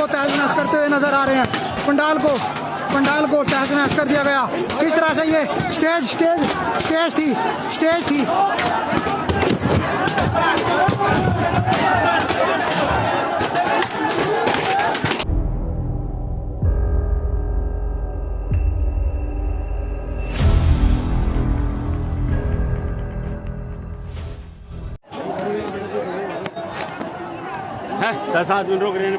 को तहस नहस करते हुए नजर आ रहे हैं। पंडाल को तहस नहस कर दिया गया। किस तरह से ये स्टेज थी। है 10 आदमी रोक रहे हैं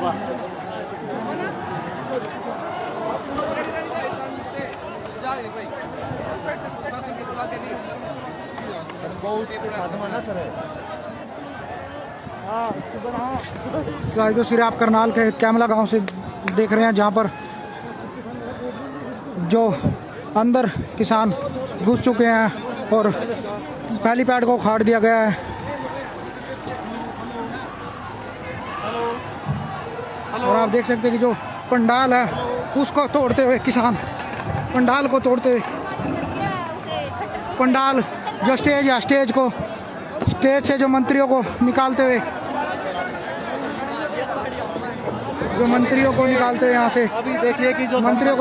तो सिर्फ आप करनाल के कैमला गांव से देख रहे हैं, जहां पर जो अंदर किसान घुस चुके हैं और हेलीपैड को उखाड़ दिया गया है। और आप देख सकते हैं कि जो पंडाल है उसको तोड़ते हुए किसान, पंडाल को तोड़ते हुए, पंडाल जो स्टेज है, स्टेज से जो मंत्रियों को निकालते हुए, यहाँ से, अभी देखिए कि जो मंत्रियों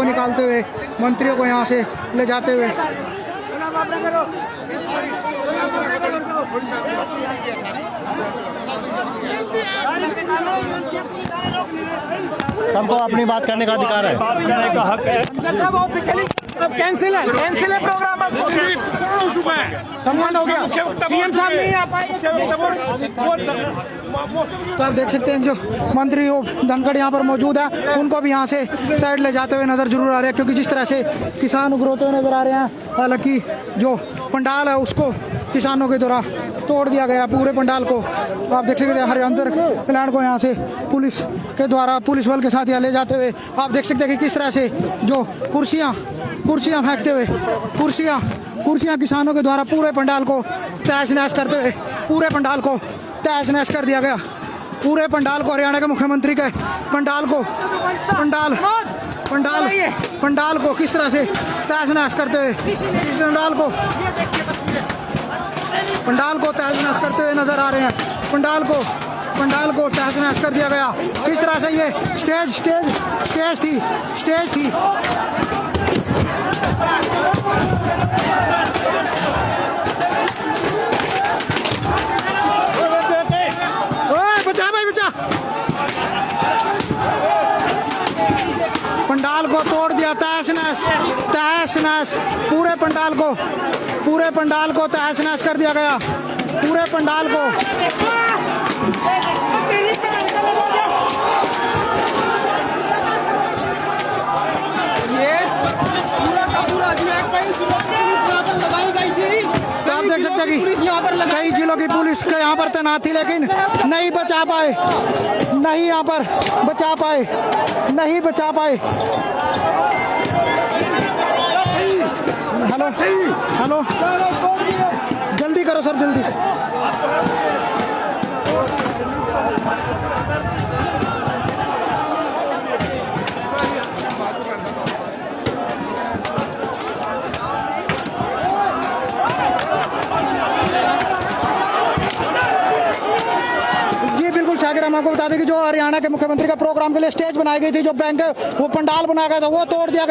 को यहाँ से ले जाते हुए। हमको अपनी बात करने का अधिकार है, बात करने का हक है। कैंसिल है प्रोग्राम। सम्मान हो गया, सीएम साहब नहीं आ पाए। तो आप देख सकते हैं जो मंत्री धनखड़ यहाँ पर मौजूद है, उनको भी यहाँ से साइड ले जाते हुए नजर जरूर आ रहे हैं, क्योंकि जिस तरह से किसान उग्रते हुए नजर आ रहे हैं। हालांकि जो पंडाल है उसको किसानों के द्वारा तोड़ दिया गया, पूरे पंडाल को। आप देख सकते हैं हरियाणा कल्याण को यहाँ से पुलिस के द्वारा, पुलिस बल के साथ यहाँ ले जाते हुए आप देख सकते हैं कि किस तरह से जो कुर्सियाँ फेंकते हुए, कुर्सियाँ किसानों के द्वारा पूरे पंडाल को तहस नहस करते हुए, पूरे पंडाल को तहस नहस कर दिया गया। पूरे पंडाल को, हरियाणा के मुख्यमंत्री के पंडाल को किस तरह से तहस नहस करते हुए, पंडाल को तहस नहस करते हुए नजर आ रहे हैं। पंडाल को तहस नहस कर दिया गया। किस तरह से ये स्टेज थी। बचा भाई बचा। पंडाल को तोड़ दिया, तहस नहस, पूरे पंडाल को तहस नहस कर दिया गया। पूरे पंडाल को आप देख सकते हैं कि कई जिलों की पुलिस के यहाँ पर तैनात थी, लेकिन नहीं बचा पाए। हेलो जल्दी करो सर, जल्दी। हम आपको बता दें कि जो हरियाणा के मुख्यमंत्री का प्रोग्राम के लिए स्टेज बनाई गई थी, जो बैंक वो पंडाल बनाया गया था, वो तोड़ दिया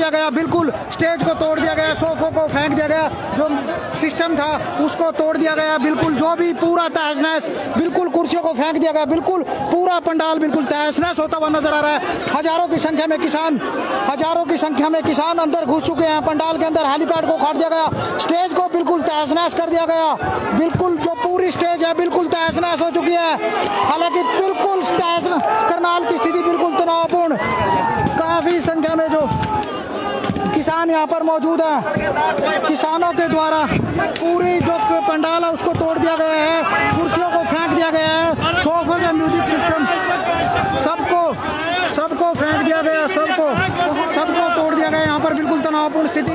गया। बिल्कुल स्टेज को तोड़ दिया गया, सोफों को फेंक दिया गया, जो सिस्टम था उसको तोड़ दिया गया। बिल्कुल जो भी पूरा तहस नहस, बिल्कुल कुर्सियों को फेंक दिया गया। बिल्कुल पूरा पंडाल बिल्कुल तहस नहस होता हुआ नजर आ रहा है। हजारों की संख्या में किसान अंदर घुस चुके हैं। पंडाल के अंदर हेलीपैड को उखाड़ दिया गया, स्टेज को बिल्कुल तहस नहस कर दिया गया। बिल्कुल जो पूरी स्टेज है बिल्कुल तहस नहस हो चुकी है। हालांकि बिल्कुल करनाल की स्थिति बिल्कुल तनावपूर्ण, काफी संख्या में जो किसान यहाँ पर मौजूद हैं। किसानों के द्वारा पूरी जो पंडाल है उसको तोड़ दिया गया है, कुर्सियों को फेंक दिया गया है, सोफे का म्यूजिक सिस्टम सबको फेंक दिया गया, सबको तोड़ दिया गया। यहाँ पर बिल्कुल तनावपूर्ण स्थिति,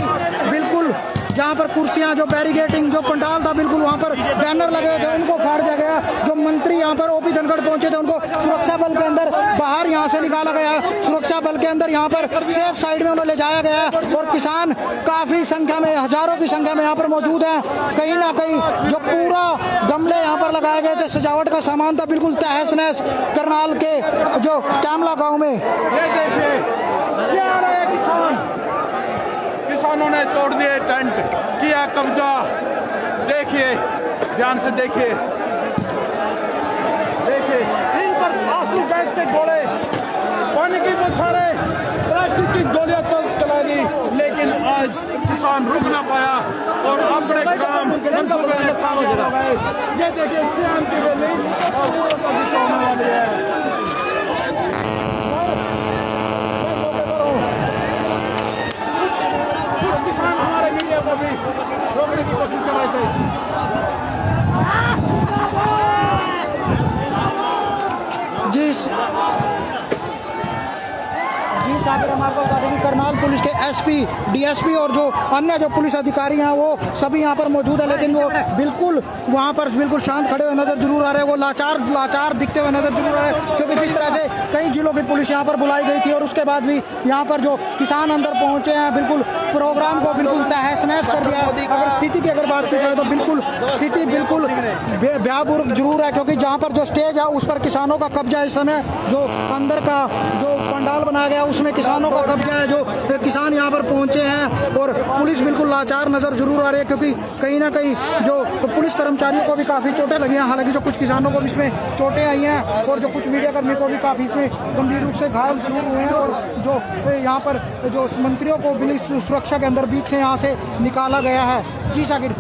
बिल्कुल जहाँ पर कुर्सियाँ जो बैरिगेटिंग जो पंडाल था बिल्कुल वहाँ पर बैनर लगे हुए थे उनको फाड़ दिया गया। जो मंत्री यहाँ पर ओपी धनखड़ पहुंचे थे उनको सुरक्षा बल के अंदर बाहर यहाँ से निकाला गया। सुरक्षा बल के अंदर यहाँ पर सेफ साइड में उन्हें ले जाया गया और किसान काफ़ी संख्या में, हजारों की संख्या में यहाँ पर मौजूद हैं। कहीं ना कहीं जो पूरा गमले यहाँ पर लगाए गए थे, सजावट का सामान था बिल्कुल तहस नहस। करनाल के जो कैमला गांव में ये देखिए ये आ रहे हैं किसानों ने तोड़ दिए टेंट, किया कब्जा। देखिए ध्यान से देखिए इन पर आंसू गैस के गोले, पानी की बौछारें, प्लास्टिक की गोलियां तो चला दी, लेकिन आज किसान रुक ना पाया और अपने काम ये देखिए सियान की रैली और होने वाली है। कुछ किसान हमारे मीडिया को भी रोकने की कोशिश कर रहे थे। जी साबिर, हम आपको बता दें कि करनाल पुलिस के एसपी, डीएसपी और जो अन्य जो पुलिस अधिकारी हैं वो सभी यहाँ पर मौजूद है, लेकिन वो बिल्कुल वहाँ पर बिल्कुल शांत खड़े हुए नजर जरूर आ रहे हैं। वो लाचार दिखते हुए नजर जरूर आ रहे हैं, क्योंकि जिस तरह से कई जिलों की पुलिस यहाँ पर बुलाई गई थी और उसके बाद भी यहाँ पर जो किसान अंदर पहुँचे हैं बिल्कुल प्रोग्राम को बिल्कुल तहस नहस कर दिया। अगर स्थिति की अगर बात की जाए तो बिल्कुल स्थिति बिल्कुल भयावह जरूर है, क्योंकि जहाँ पर जो स्टेज है उस पर किसानों का कब्जा इस समय, जो अंदर का जो पंडाल बनाया गया उसमें किसानों का कब्जा है। जो किसान यहाँ पर पहुँचे हैं और पुलिस बिल्कुल लाचार नज़र जरूर आ रही है, क्योंकि कहीं ना कहीं जो पुलिस कर्मचारियों को भी काफ़ी चोटें लगी हैं। हालांकि जो कुछ किसानों को भी इसमें चोटें आई हैं और जो कुछ मीडिया कर्मी को भी काफ़ी इसमें गंभीर रूप से घायल जरूर हुए हैं। और जो यहाँ पर जो मंत्रियों को पुलिस सुरक्षा के अंदर बीच से यहाँ से निकाला गया है। जी शाकिर।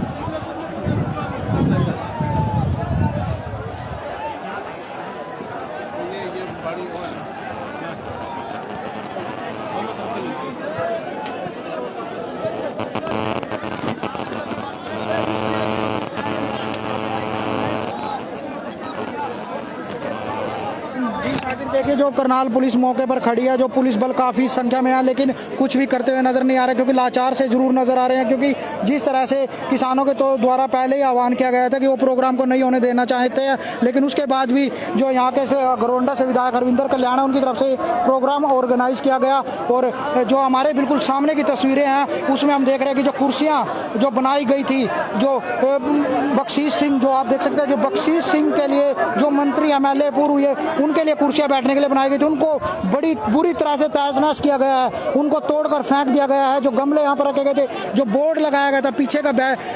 देखिए जो करनाल पुलिस मौके पर खड़ी है, जो पुलिस बल काफ़ी संख्या में है, लेकिन कुछ भी करते हुए नज़र नहीं आ रहे, क्योंकि लाचार से ज़रूर नज़र आ रहे हैं। क्योंकि जिस तरह से किसानों के तो द्वारा पहले ही आह्वान किया गया था कि वो प्रोग्राम को नहीं होने देना चाहते हैं, लेकिन उसके बाद भी जो यहाँ के घरोंडा से विधायक हरविंदर कल्याण उनकी तरफ से प्रोग्राम ऑर्गेनाइज किया गया। और जो हमारे बिल्कुल सामने की तस्वीरें हैं उसमें हम देख रहे हैं कि जो कुर्सियाँ जो बनाई गई थी, जो बख्शीश सिंह, जो आप देख सकते हैं, जो बख्शीश सिंह के लिए जो मंत्री MLA पूर्व हुए उनके लिए कुर्सियाँ बैठने के लिए बनाई गई थी, उनको बड़ी बुरी तरह से तहस-नहस किया गया है, उनको तोड़कर फेंक दिया गया है। जो गमले यहाँ पर रखे गए थे, जो बोर्ड लगाया गया था, पीछे का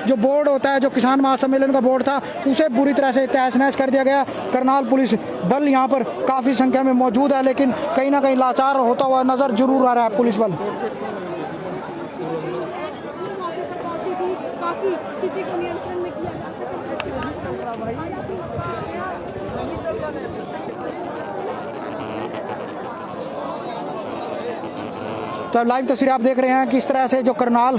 जो बोर्ड होता है, जो किसान महासम्मेलन का बोर्ड था, उसे बुरी तरह से तहस-नहस कर दिया गया। करनाल पुलिस बल यहाँ पर काफ़ी संख्या में मौजूद है, लेकिन कहीं ना कहीं लाचार होता हुआ नज़र जरूर आ रहा है पुलिस बल। तो लाइव तस्वीरें आप देख रहे हैं किस तरह से जो करनाल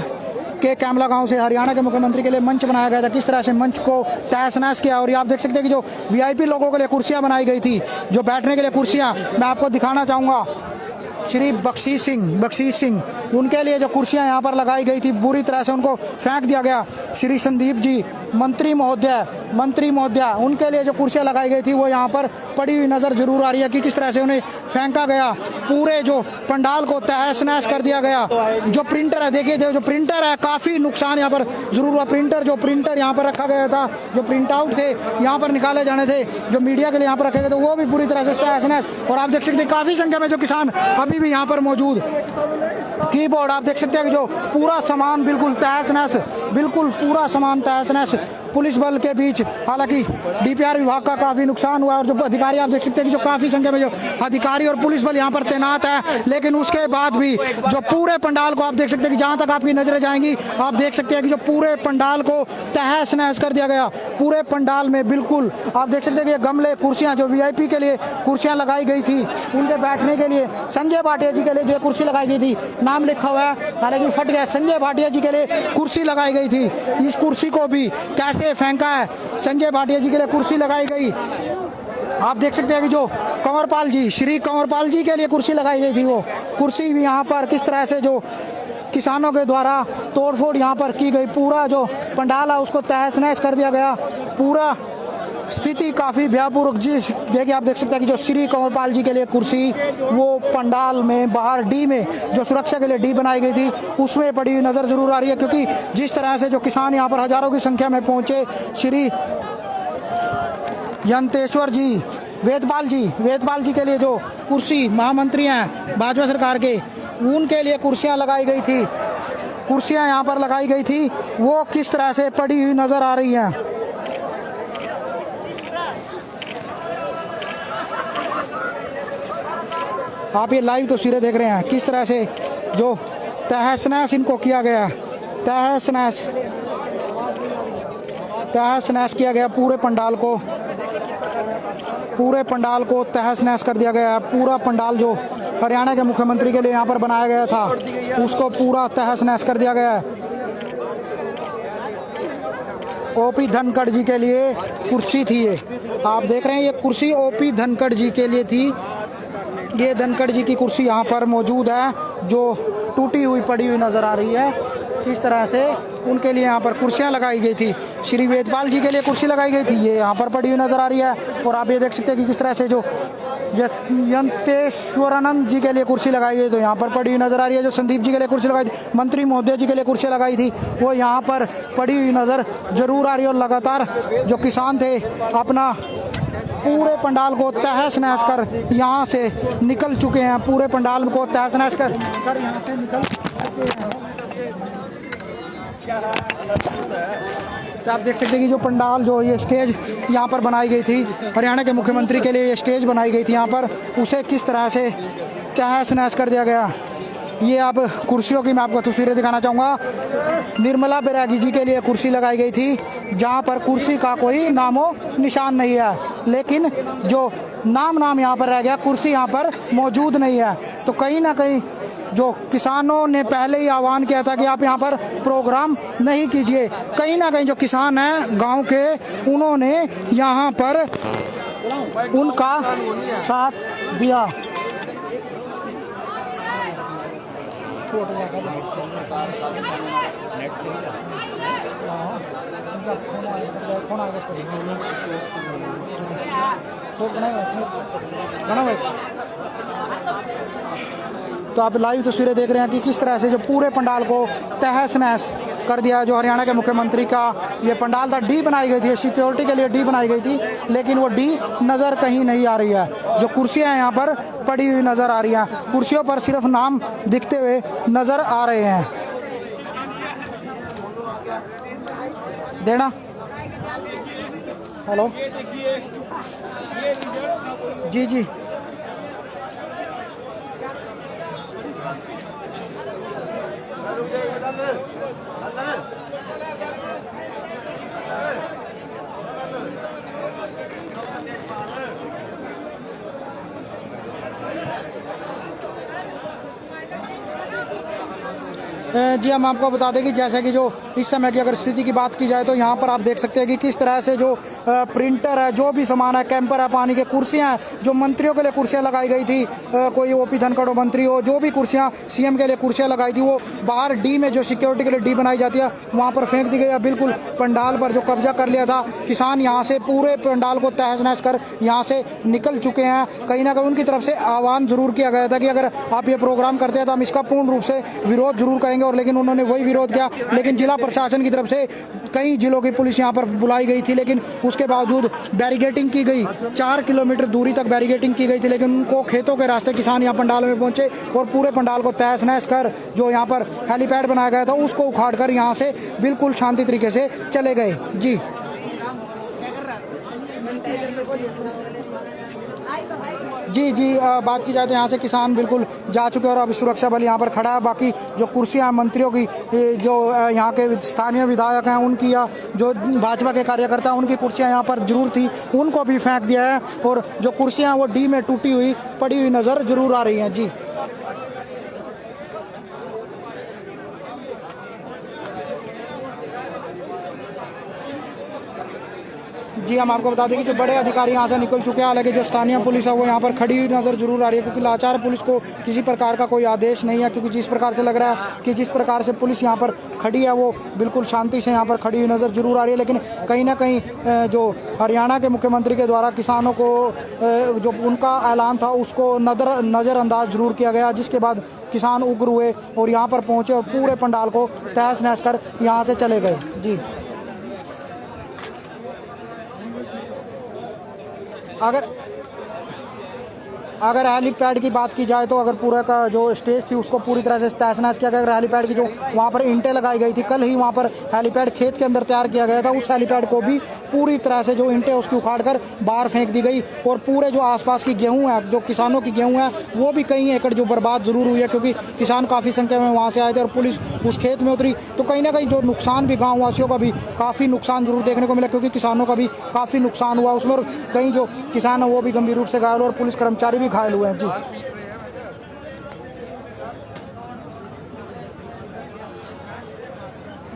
के कैमला गांव से हरियाणा के मुख्यमंत्री के लिए मंच बनाया गया था, किस तरह से मंच को तहस-नहस किया। और ये आप देख सकते हैं कि जो VIP लोगों के लिए कुर्सियां बनाई गई थी, जो बैठने के लिए कुर्सियां, मैं आपको दिखाना चाहूँगा। श्री बख्शीश सिंह उनके लिए जो कुर्सियां यहाँ पर लगाई गई थी बुरी तरह से उनको फेंक दिया गया। श्री संदीप जी मंत्री महोदया उनके लिए जो कुर्सियां लगाई गई थी वो यहाँ पर पड़ी हुई नज़र जरूर आ रही है कि किस तरह से उन्हें फेंका गया। पूरे जो पंडाल को तहस-नहस कर दिया गया। जो प्रिंटर है, देखिए जो प्रिंटर है, काफ़ी नुकसान यहाँ पर जरूर हुआ। प्रिंटर यहाँ पर रखा गया था, जो प्रिंट आउट थे यहाँ पर निकाले जाने थे, जो मीडिया के लिए यहाँ पर रखे गए थे, वो भी पूरी तरह से तहस-नहस। और आप देख सकते हैं काफ़ी संख्या में जो किसान अभी भी यहाँ पर मौजूद। कीबोर्ड आप देख सकते हैं कि जो पूरा सामान बिल्कुल तहस-नहस, बिल्कुल पूरा सामान तहस-नहस पुलिस बल के बीच। हालांकि DPR विभाग का काफ़ी नुकसान हुआ और जो अधिकारी आप देख सकते हैं कि जो काफ़ी संख्या में जो अधिकारी और पुलिस बल यहाँ पर तैनात है, लेकिन उसके बाद भी जो पूरे पंडाल को आप देख सकते हैं कि जहाँ तक आपकी नज़रें जाएंगी आप देख सकते हैं कि जो पूरे पंडाल को तहस-नहस कर दिया गया। पूरे पंडाल में बिल्कुल आप देख सकते हैं कि गमले, कुर्सियाँ, जो VIP के लिए कुर्सियाँ लगाई गई थी उनके बैठने के लिए, संजय भाटिया जी के लिए जो कुर्सी लगाई गई थी, नाम लिखा हुआ है हालांकि फट गया, संजय भाटिया जी के लिए कुर्सी लगाई गई थी। इस कुर्सी को भी कैसे फेंका है, संजय भाटिया जी के लिए कुर्सी लगाई गई। आप देख सकते हैं कि जो श्री कंवरपाल जी के लिए कुर्सी लगाई गई थी, वो कुर्सी भी यहाँ पर किस तरह से जो किसानों के द्वारा तोड़फोड़ यहाँ पर की गई। पूरा जो पंडाल है उसको तहस नहस कर दिया गया। पूरा स्थिति काफ़ी भयापूर्वक। जी देखिए, आप देख सकते हैं कि जो श्री कंवरपाल जी के लिए कुर्सी वो पंडाल में बाहर डी में जो सुरक्षा के लिए डी बनाई गई थी उसमें पड़ी हुई नज़र ज़रूर आ रही है, क्योंकि जिस तरह से जो किसान यहाँ पर हज़ारों की संख्या में पहुँचे, श्री यंतेश्वर जी वेदपाल जी के लिए जो कुर्सी महामंत्री हैं भाजपा सरकार के, उनके लिए कुर्सियाँ लगाई गई थी, कुर्सियाँ यहाँ पर लगाई गई थी, वो किस तरह से पड़ी हुई नज़र आ रही हैं। आप ये लाइव तस्वीरें देख रहे हैं किस तरह से जो तहस नहस इनको किया गया, तहस नहस किया गया। पूरे पंडाल को तहस नहस कर दिया गया। पूरा पंडाल जो हरियाणा के मुख्यमंत्री के लिए यहाँ पर बनाया गया था उसको पूरा तहस नहस कर दिया गया है। ओपी धनखड़ जी के लिए कुर्सी थी ये, आप देख रहे हैं ये कुर्सी ओपी धनखड़ जी के लिए थी। ये धनखड़ जी की कुर्सी यहाँ पर मौजूद है जो टूटी हुई पड़ी हुई नज़र आ रही है। किस तरह से उनके लिए यहाँ पर कुर्सियाँ लगाई गई थी। श्री वेदपाल जी के लिए कुर्सी लगाई गई थी, ये यहाँ पर पड़ी हुई नज़र आ रही है। और आप ये देख सकते हैं कि किस तरह से जो यंतेश्वरानंद जी के लिए कुर्सी लगाई गई तो यहाँ पर पड़ी हुई नज़र आ रही है। जो संदीप जी के लिए कुर्सी लगाई थी, मंत्री महोदय जी के लिए कुर्सी लगाई थी, वो यहाँ पर पड़ी हुई नज़र ज़रूर आ रही है। और लगातार जो किसान थे अपना पूरे पंडाल को तहस नहस कर यहाँ से निकल चुके हैं। पूरे पंडाल को तहस नहस कर यहाँ से निकल चुके हैं। तो आप देख सकते हैं कि जो पंडाल जो ये स्टेज यहाँ पर बनाई गई थी हरियाणा के मुख्यमंत्री के लिए, ये स्टेज बनाई गई थी यहाँ पर, उसे किस तरह से तहस नहस कर दिया गया। ये अब कुर्सियों की मैं आपको तस्वीरें दिखाना चाहूँगा। निर्मला बैरागी जी के लिए कुर्सी लगाई गई थी जहाँ पर कुर्सी का कोई नामो निशान नहीं है, लेकिन जो नाम यहाँ पर रह गया, कुर्सी यहाँ पर मौजूद नहीं है। तो कहीं ना कहीं जो किसानों ने पहले ही आह्वान किया था कि आप यहाँ पर प्रोग्राम नहीं कीजिए, कहीं ना कहीं जो किसान हैं गांव के, उन्होंने यहाँ पर उनका साथ दिया। तो आप लाइव तस्वीरें देख रहे हैं कि किस तरह से जो पूरे पंडाल को तहस नहस कर दिया। जो हरियाणा के मुख्यमंत्री का ये पंडाल था, डी बनाई गई थी, सिक्योरिटी के लिए डी बनाई गई थी, लेकिन वो डी नज़र कहीं नहीं आ रही है। जो कुर्सियां यहाँ पर पड़ी हुई नज़र आ रही हैं, कुर्सियों पर सिर्फ नाम दिखते हुए नज़र आ रहे हैं। देना हेलो जी जी हम आपको बता दें कि जैसा कि जो इस समय की अगर स्थिति की बात की जाए तो यहाँ पर आप देख सकते हैं कि किस तरह से जो प्रिंटर है, जो भी सामान है, कैंपर है, पानी के कुर्सियाँ हैं, जो मंत्रियों के लिए कुर्सियाँ लगाई गई थी, कोई ओपी धनखड़ मंत्री हो, जो भी कुर्सियाँ सीएम के लिए कुर्सियाँ लगाई थी, वो बाहर डी में जो सिक्योरिटी के लिए डी बनाई जाती है वहाँ पर फेंक दी गई है। बिल्कुल पंडाल पर जो कब्जा कर लिया था किसान, यहाँ से पूरे पंडाल को तहस नहस कर यहाँ से निकल चुके हैं। कहीं ना कहीं उनकी तरफ से आह्वान जरूर किया गया था कि अगर आप ये प्रोग्राम करते हैं तो हम इसका पूर्ण रूप से विरोध जरूर करेंगे, और लेकिन उन्होंने वही विरोध किया। लेकिन जिला प्रशासन की तरफ से कई जिलों की पुलिस यहाँ पर बुलाई गई थी, लेकिन उसके बावजूद बैरिकेडिंग की गई, 4 किलोमीटर दूरी तक बैरिकेडिंग की गई थी, लेकिन उनको खेतों के रास्ते किसान यहाँ पंडाल में पहुंचे और पूरे पंडाल को तहस नहस कर जो यहाँ पर हेलीपैड बनाया गया था उसको उखाड़ कर यहाँ से बिल्कुल शांति तरीके से चले गए। जी बात की जाए तो यहाँ से किसान बिल्कुल जा चुके हैं और अभी सुरक्षा बल यहाँ पर खड़ा है। बाकी जो कुर्सियाँ मंत्रियों की, जो यहाँ के स्थानीय विधायक हैं उनकी, या जो भाजपा के कार्यकर्ता हैं उनकी कुर्सियाँ यहाँ पर जरूर थी, उनको भी फेंक दिया है और जो कुर्सियाँ वो डी में टूटी हुई पड़ी हुई नज़र जरूर आ रही हैं। जी हम आपको बता दें कि जो बड़े अधिकारी यहाँ से निकल चुके हैं, हालांकि जो स्थानीय पुलिस है वो यहाँ पर खड़ी हुई नज़र जरूर आ रही है, क्योंकि लाचार पुलिस को किसी प्रकार का कोई आदेश नहीं है, क्योंकि जिस प्रकार से लग रहा है कि जिस प्रकार से पुलिस यहाँ पर खड़ी है वो बिल्कुल शांति से यहाँ पर खड़ी हुई नज़र जरूर आ रही है। लेकिन कहीं ना कहीं जो हरियाणा के मुख्यमंत्री के द्वारा किसानों को जो उनका ऐलान था उसको नज़रअंदाज जरूर किया गया, जिसके बाद किसान उग्र हुए और यहाँ पर पहुँचे और पूरे पंडाल को तहस नहस कर यहाँ से चले गए। जी अगर हेलीपैड की बात की जाए तो अगर पूरा का जो स्टेज थी उसको पूरी तरह से तहस नहस किया गया। अगर हेलीपैड की जो वहाँ पर ईंटें लगाई गई थी, कल ही वहाँ पर हेलीपैड खेत के अंदर तैयार किया गया था, उस हेलीपैड को भी पूरी तरह से जो ईंटें उसकी उखाड़ कर बाहर फेंक दी गई। और पूरे जो आसपास की गेहूँ है, जो किसानों की गेहूँ है, वो भी कई एकड़ जो बर्बाद ज़रूर हुई है, क्योंकि किसान काफ़ी संख्या में वहाँ से आए थे और पुलिस उस खेत में उतरी। तो कहीं ना कहीं जो नुकसान भी गाँव वासियों का भी काफ़ी नुकसान जरूर देखने को मिला, क्योंकि किसानों का भी काफ़ी नुकसान हुआ उसमें, और कई जो किसान हैं वो भी गंभीर रूप से घायल और पुलिस कर्मचारी भी घायल हुए हैं। जी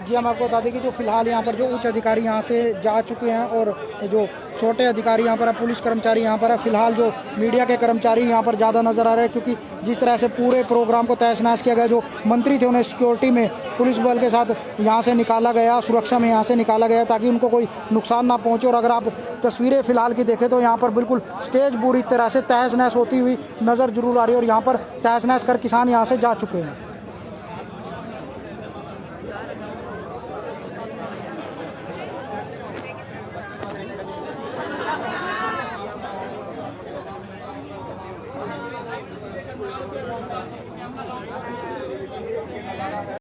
जी हम आपको बता दें कि जो फिलहाल यहाँ पर जो उच्च अधिकारी यहाँ से जा चुके हैं और जो छोटे अधिकारी यहाँ पर है, पुलिस कर्मचारी यहाँ पर है। फिलहाल जो मीडिया के कर्मचारी यहाँ पर ज़्यादा नज़र आ रहे हैं, क्योंकि जिस तरह से पूरे प्रोग्राम को तहस नहस किया गया, जो मंत्री थे उन्हें सिक्योरिटी में पुलिस बल के साथ यहाँ से निकाला गया, सुरक्षा में यहाँ से निकाला गया ताकि उनको कोई नुकसान ना पहुँचे। और अगर आप तस्वीरें फिलहाल की देखें तो यहाँ पर बिल्कुल स्टेज बुरी तरह से तहस नहस होती हुई नज़र जरूर आ रही है और यहाँ पर तहस नहस कर किसान यहाँ से जा चुके हैं।